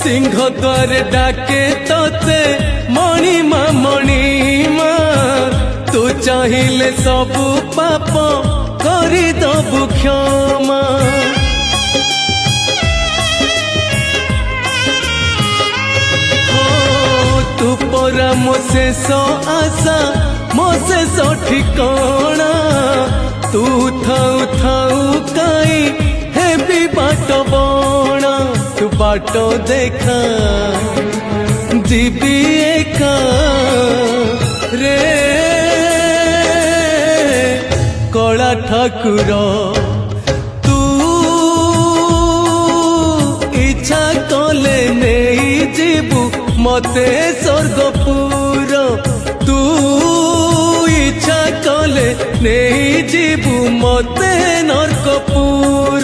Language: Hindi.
सिंह द्वार डाके तोते मणिमा मणिमा तू चाहिए सबु पाप करी दबु क्षमा तू परा मो शेष आशा मो शेष ठिकाना तू थाऊ थाऊ काई हे भी बाट बणा तू बाट देखा जीवी एका रे कला ठाकुर तू इच्छा कले नहीं जीवु मते स्वर्गपुर तू इच्छा कले नहीं जीवु मते नरकपुर।